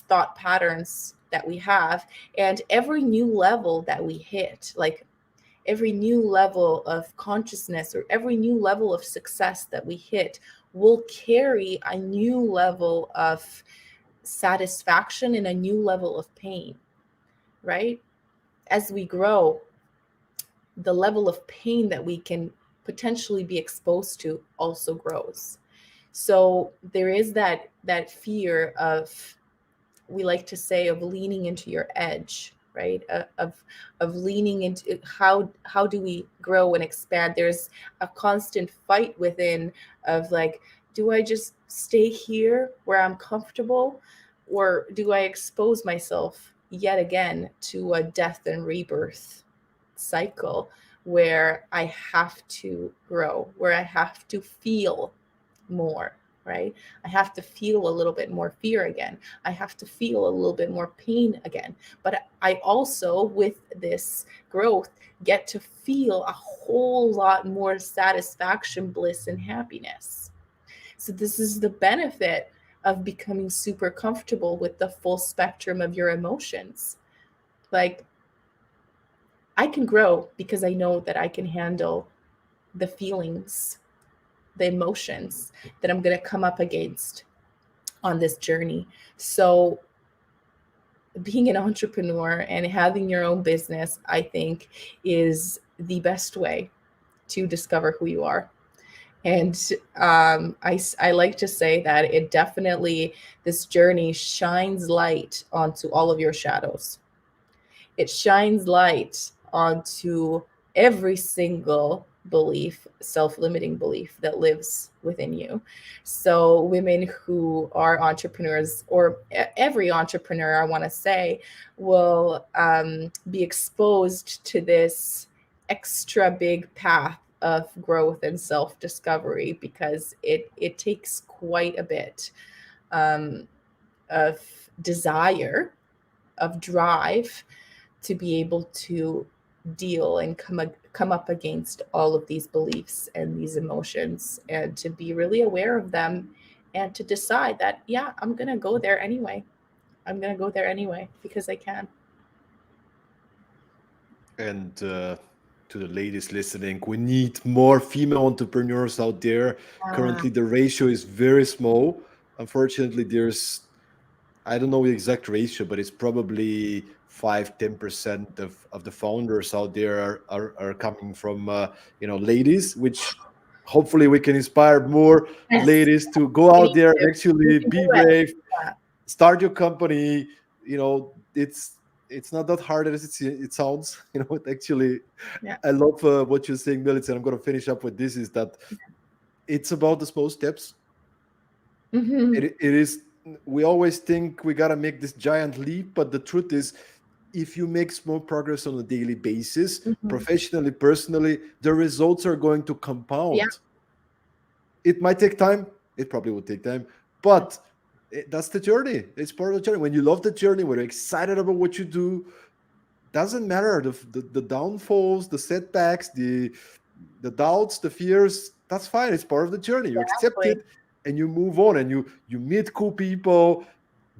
thought patterns that we have, and every new level that we hit, like every new level of consciousness or every new level of success that we hit, will carry a new level of satisfaction and a new level of pain, right? As we grow, the level of pain that we can potentially be exposed to also grows. So there is that fear of, we like to say, of leaning into your edge, right? Of leaning into how do we grow and expand? There's a constant fight within of like, do I just stay here where I'm comfortable, or do I expose myself yet again to a death and rebirth cycle where I have to grow, where I have to feel more, right? I have to feel a little bit more fear again. I have to feel a little bit more pain again. But I also, with this growth, get to feel a whole lot more satisfaction, bliss, and happiness. So this is the benefit of becoming super comfortable with the full spectrum of your emotions. Like, I can grow because I know that I can handle the feelings, the emotions that I'm going to come up against on this journey. So being an entrepreneur and having your own business, I think, is the best way to discover who you are. And I like to say that it definitely, this journey shines light onto all of your shadows. It shines light onto every single belief, self-limiting belief that lives within you. So women who are entrepreneurs, or every entrepreneur, I want to say, will be exposed to this extra big path of growth and self-discovery, because it takes quite a bit. of desire, of drive to be able to deal and come up against all of these beliefs and these emotions, and to be really aware of them, and to decide that, yeah, I'm going to go there anyway. I'm going to go there anyway because I can. And to the ladies listening, we need more female entrepreneurs out there. Currently, the ratio is very small. Unfortunately, I don't know the exact ratio, but it's probably 5-10% of the founders out there are coming from ladies, which hopefully we can inspire more Yes, ladies to go we out need there to. and We actually can do be it. brave, Yeah. start your company. It's not that hard as it sounds. It actually, Yeah. I love what you're saying, Milica, and I'm going to finish up with this, is that it's about the small steps. Mm-hmm. It is, we always think we got to make this giant leap, but the truth is, if you make small progress on a daily basis, Mm-hmm. professionally, personally, the results are going to Yeah. compound. It might take time. It probably will take time, but that's the journey. It's part of the journey. When you love the journey, when you're excited about what you do, doesn't matter the downfalls, the setbacks, the doubts, the fears. That's fine. It's part of the journey. You accept Exactly. it and you move on, and you meet cool people.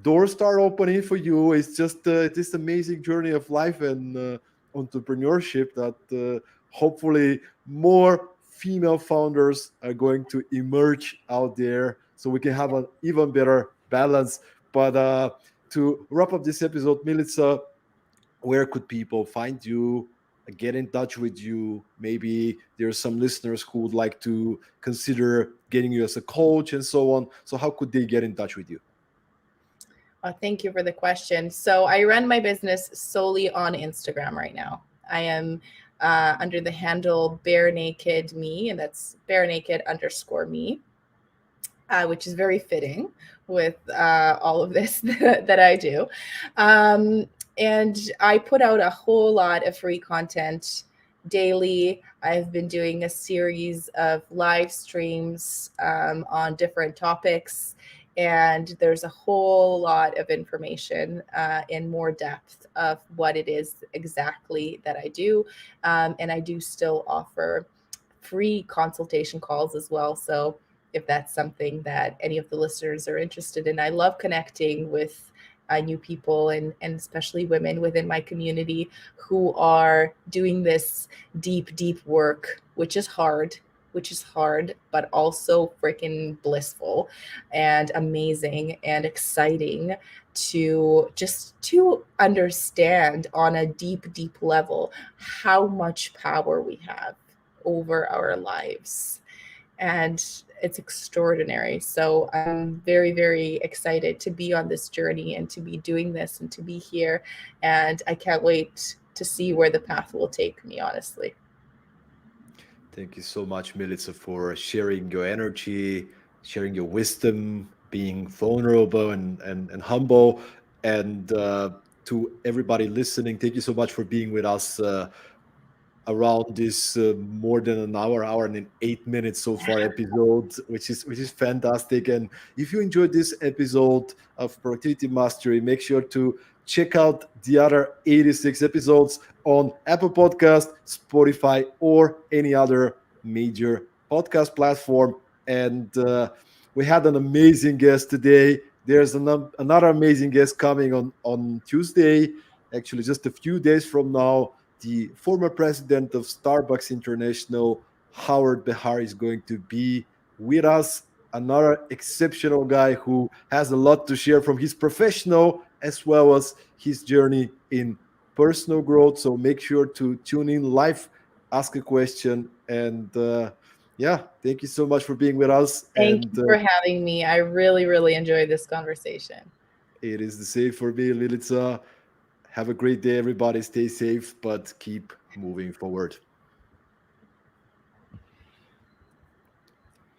Doors start opening for you. It's just this amazing journey of life and entrepreneurship that hopefully more female founders are going to emerge out there, so we can have an even better balance. But to wrap up this episode, Milica, where could people find you, get in touch with you? Maybe there's some listeners who would like to consider getting you as a coach and so on. So how could they get in touch with you? Thank you for the question. So I run my business solely on Instagram right now. I am under the handle Bare Naked Me, and that's Bare Naked _ me, which is very fitting with all of this that I do. And I put out a whole lot of free content daily. I've been doing a series of live streams on different topics, and there's a whole lot of information in more depth of what it is exactly that I do. And I do still offer free consultation calls as well. So if that's something that any of the listeners are interested in, I love connecting with new people, and especially women within my community who are doing this deep work, which is hard, but also freaking blissful and amazing and exciting to understand on a deep level how much power we have over our lives. And it's extraordinary. So I'm very excited to be on this journey and to be doing this and to be here. And I can't wait to see where the path will take me, honestly. Thank you so much, Milica, for sharing your energy, sharing your wisdom, being vulnerable and humble. And to everybody listening, thank you so much for being with us around this more than an hour and 8 minutes so far episode, which is fantastic. And if you enjoyed this episode of Productivity Mastery, make sure to check out the other 86 episodes on Apple Podcast, Spotify, or any other major podcast platform. And we had an amazing guest today. There's another amazing guest coming on Tuesday, actually just a few days from now. The former president of Starbucks International, Howard Behar, is going to be with us. Another exceptional guy who has a lot to share from his professional as well as his journey in personal growth. So make sure to tune in live, ask a question, and yeah, thank you so much for being with us. Thank And you for having me. I really enjoyed this conversation. it is the same for me, Lilica. Have a great day, everybody. Stay safe, but keep moving forward.